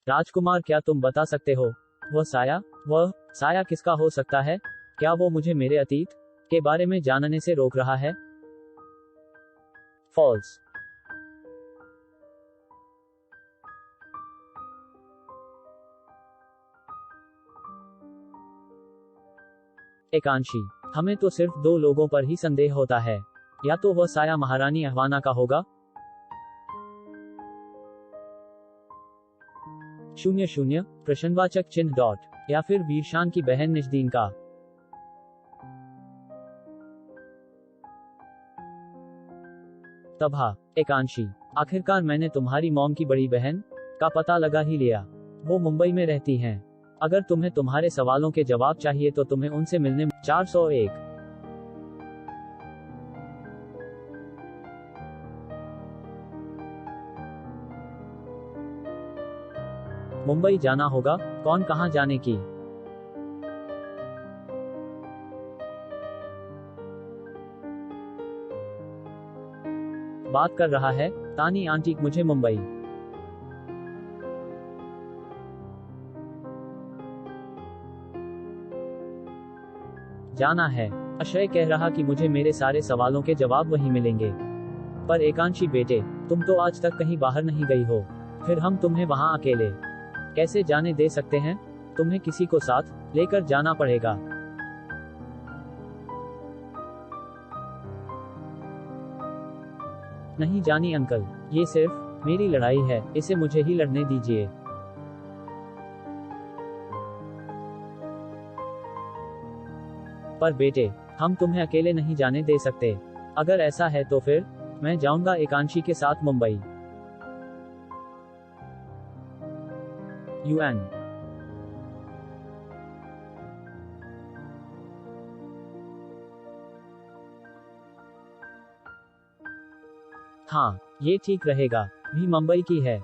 राजकुमार, क्या तुम बता सकते हो? वह साया किसका हो सकता है? क्या वो मुझे मेरे अतीत के बारे में जानने से रोक रहा है? फॉल्स। एकांशी, हमें तो सिर्फ 2 लोगों पर ही संदेह होता है। या तो वह साया महारानी अहवाना का होगा, 00 प्रश्नवाचक चिन्ह डॉट, या फिर वीरशान की बहन निजदीन का। तबहा, एकांशी, आखिरकार मैंने तुम्हारी मॉम की बड़ी बहन का पता लगा ही लिया। वो मुंबई में रहती हैं। अगर तुम्हें तुम्हारे सवालों के जवाब चाहिए तो तुम्हें उनसे मिलने 401 मुंबई जाना होगा। कौन कहां जाने की? बात कर रहा है तानी आंटी, मुझे मुंबई जाना है। अक्षय कह रहा कि मुझे मेरे सारे सवालों के जवाब वहीं मिलेंगे। पर एकांशी बेटे, तुम तो आज तक कहीं बाहर नहीं गई हो, फिर हम तुम्हें वहां अकेले कैसे जाने दे सकते हैं? तुम्हें किसी को साथ लेकर जाना पड़ेगा। नहीं जानी अंकल, ये सिर्फ मेरी लड़ाई है, इसे मुझे ही लड़ने दीजिए। पर बेटे, हम तुम्हें अकेले नहीं जाने दे सकते। अगर ऐसा है तो फिर मैं जाऊंगा एकांशी के साथ मुंबई। यूएन। हाँ, ये ठीक रहेगा, भी मुंबई की है।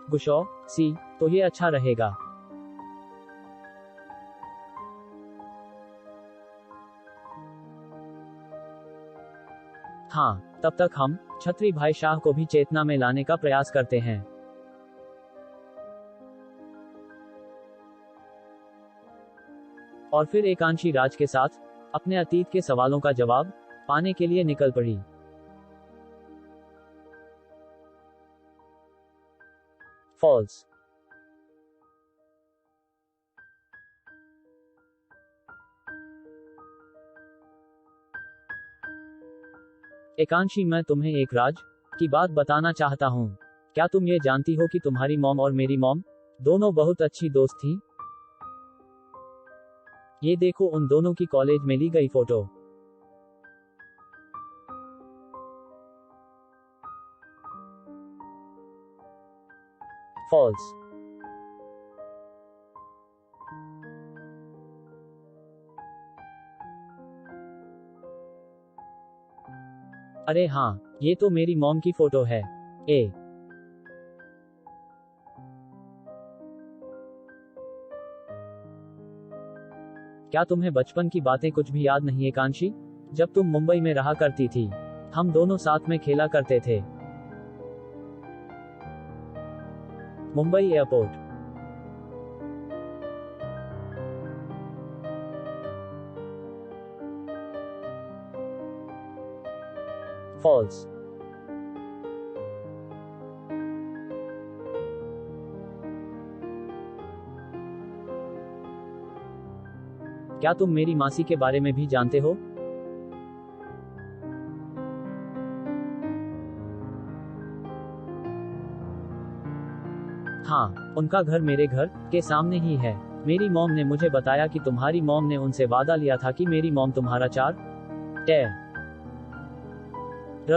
गुशौ सी, तो ये अच्छा रहेगा। हाँ, तब तक हम छत्री भाई शाह को भी चेतना में लाने का प्रयास करते हैं। और फिर एकांशी राज के साथ अपने अतीत के सवालों का जवाब पाने के लिए निकल पड़ी। फॉल्स। एकांशी, मैं तुम्हें एक राज की बात बताना चाहता हूँ। क्या तुम ये जानती हो कि तुम्हारी मॉम और मेरी मॉम दोनों बहुत अच्छी दोस्त थी? ये देखो उन दोनों की कॉलेज में ली गई फोटो। फॉल्स। अरे हाँ, ये तो मेरी मॉम की फोटो है। ए क्या तुम्हें बचपन की बातें कुछ भी याद नहीं एकांशी? जब तुम मुंबई में रहा करती थी, हम दोनों साथ में खेला करते थे। मुंबई एयरपोर्ट। फॉल्स। क्या तुम मेरी मासी के बारे में भी जानते हो? हाँ, उनका घर मेरे घर के सामने ही है। मेरी मॉम ने मुझे बताया कि तुम्हारी मॉम ने उनसे वादा लिया था कि मेरी मॉम तुम्हारा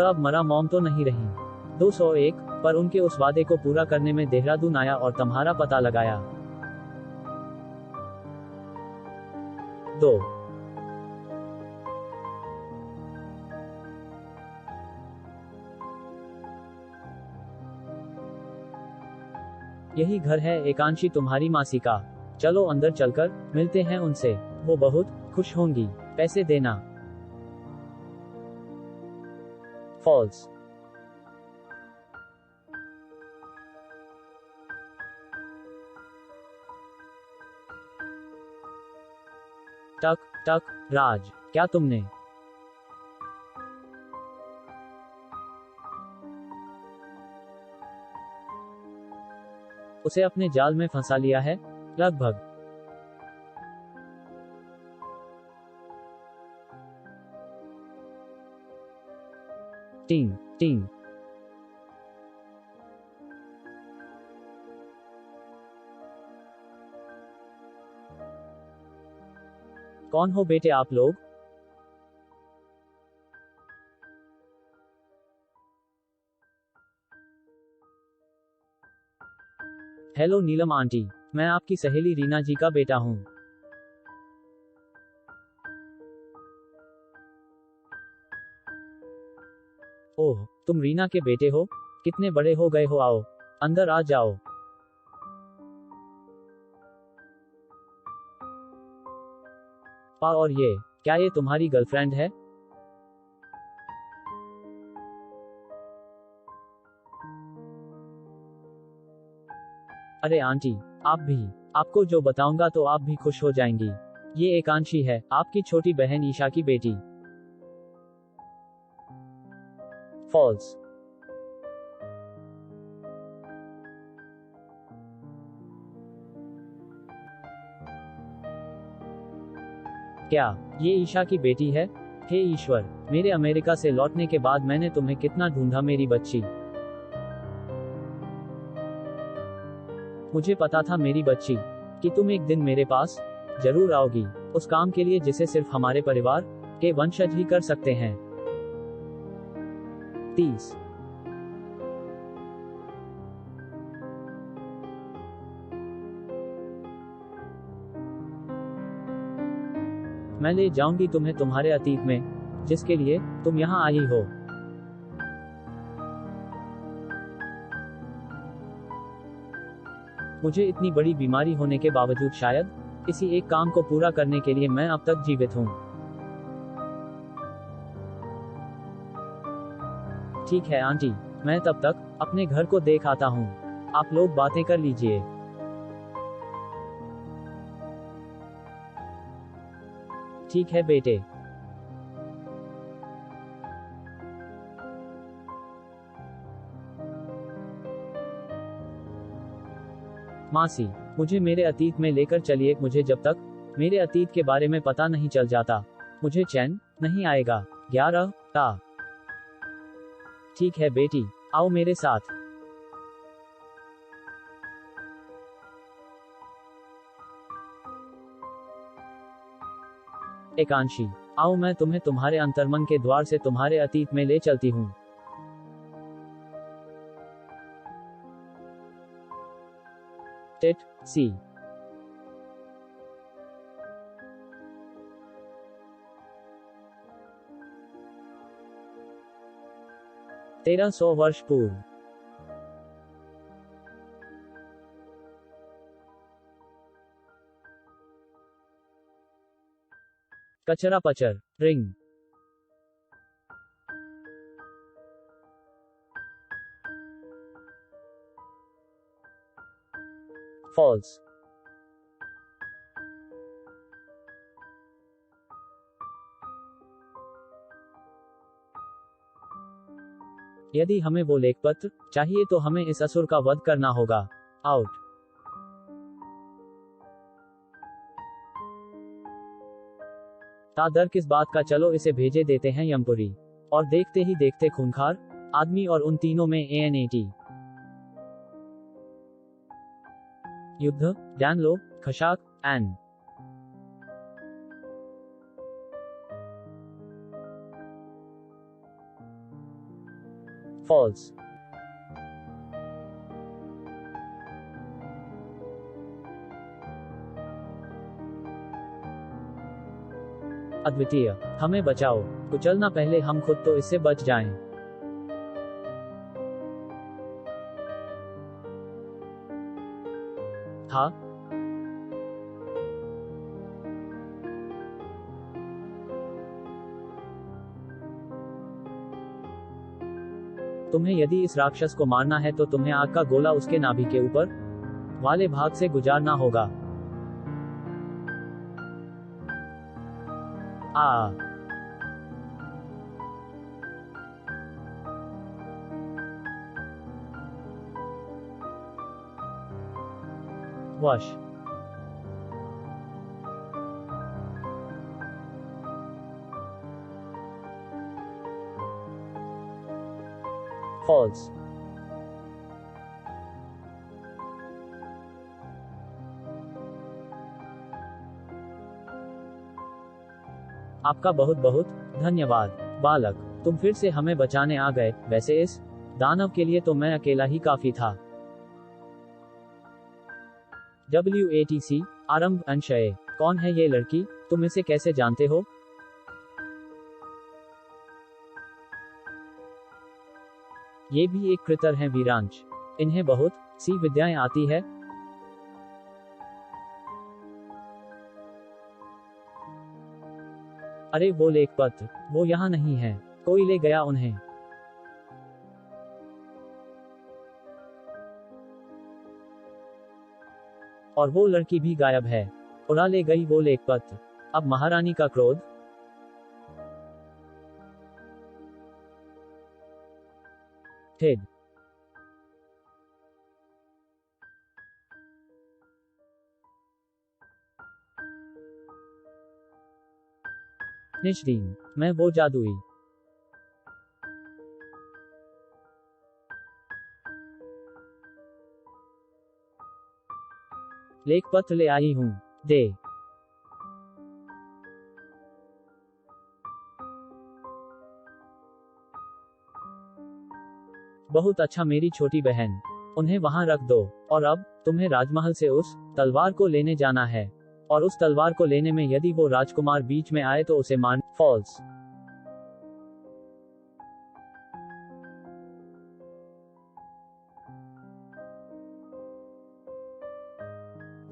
अब मरा मॉम तो नहीं रही। 201 पर उनके उस वादे को पूरा करने में देहरादून आया और तुम्हारा पता लगाया। 2 यही घर है एकांशी तुम्हारी मासी का। चलो अंदर चलकर मिलते हैं उनसे, वो बहुत खुश होंगी। पैसे देना। फॉल्स। टक टक राज, क्या तुमने उसे अपने जाल में फंसा लिया है? लगभग। Team team. कौन हो बेटे आप लोग? हेलो नीलम आंटी, मैं आपकी सहेली रीना जी का बेटा हूँ। ओह, तुम रीना के बेटे हो? कितने बड़े हो गए हो? आओ, अंदर आ जाओ। और ये, क्या ये तुम्हारी गर्लफ्रेंड है? अरे आंटी, आप भी, आपको जो बताऊंगा तो आप भी खुश हो जाएंगी। ये एकांशी है, आपकी छोटी बहन ईशा की बेटी। फॉल्स। क्या ये ईशा की बेटी है? हे ईश्वर, मेरे अमेरिका से लौटने के बाद मैंने तुम्हें कितना ढूंढा मेरी बच्ची। मुझे पता था मेरी बच्ची, कि तुम एक दिन मेरे पास जरूर आओगी, उस काम के लिए जिसे सिर्फ हमारे परिवार के वंशज ही कर सकते हैं। 30। मैं ले जाऊंगी तुम्हें तुम्हारे अतीत में, जिसके लिए तुम यहाँ आई हो। मुझे इतनी बड़ी बीमारी होने के बावजूद शायद इसी एक काम को पूरा करने के लिए मैं अब तक जीवित हूँ। ठीक है आंटी, मैं तब तक अपने घर को देख आता हूँ। आप लोग बातें कर लीजिए। ठीक है बेटे। मासी, मुझे मेरे अतीत में लेकर चलिए। मुझे जब तक मेरे अतीत के बारे में पता नहीं चल जाता, मुझे चैन नहीं आएगा। 11 टा। ठीक है बेटी, आओ मेरे साथ। एकांशी, आओ मैं तुम्हें तुम्हारे अंतर्मन के द्वार से तुम्हारे अतीत में ले चलती हूँ। टेट सी। तेरह 100 वर्ष पूर्व। कचरा पचर रिंग। फॉल्स। यदि हमें वो लेखपत्र चाहिए तो हमें इस असुर का वध करना होगा। आउट। तादर किस बात का, चलो इसे भेजे देते हैं यमपुरी। और देखते ही देखते खूंखार आदमी और उन तीनों में एएनएटी युद्ध। डैनलो, खशाक, एन। फॉल्स। अद्वितीय, हमें बचाओ, कुचलना पहले हम खुद तो इससे बच जाएं। हाँ। तुम्हें यदि इस राक्षस को मारना है तो तुम्हें आग का गोला उसके नाभि के ऊपर वाले भाग से गुजारना होगा। वश फॉल्स। आपका बहुत बहुत धन्यवाद बालक, तुम फिर से हमें बचाने आ गए। वैसे इस दानव के लिए तो मैं अकेला ही काफी था। WATC आरंभ अंशय। कौन है ये लड़की, तुम इसे कैसे जानते हो? ये भी एक कृतर हैं वीरांश। इन्हें बहुत सी विद्याएं आती है। अरे वो लेख पत्र, वो यहाँ नहीं है, कोई ले गया उन्हें। और वो लड़की भी गायब है, उड़ा ले गई वो लेख पत्र। अब महारानी का क्रोध। ठेड निश्दीन, मैं वो जादुई लेख पत्र ले आई हूँ। दे। बहुत अच्छा मेरी छोटी बहन, उन्हें वहां रख दो। और अब तुम्हें राजमहल से उस तलवार को लेने जाना है, और उस तलवार को लेने में यदि वो राजकुमार बीच में आए तो उसे मान। फॉल्स।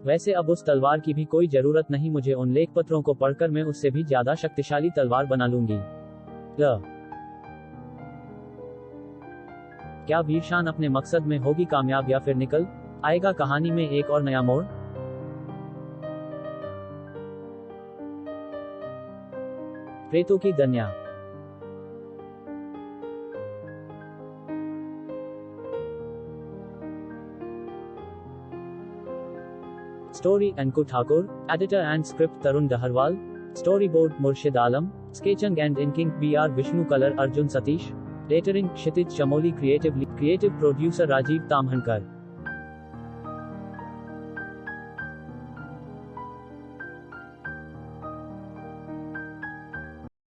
वैसे अब उस तलवार की भी कोई जरूरत नहीं मुझे। उन लेख पत्रों को पढ़कर मैं उससे भी ज्यादा शक्तिशाली तलवार बना लूंगी। क्या वीरशान अपने मकसद में होगी कामयाब, या फिर निकल आएगा कहानी में एक और नया मोड़? प्रेतों की दुनिया। Story Ankur Thakur, editor and script Tarun Daharwal, story board Murshid Alam, sketching and inking BR Vishnu, colour Arjun Satish, lettering Kshitij Chamoli, creative producer Rajiv Tamhankar.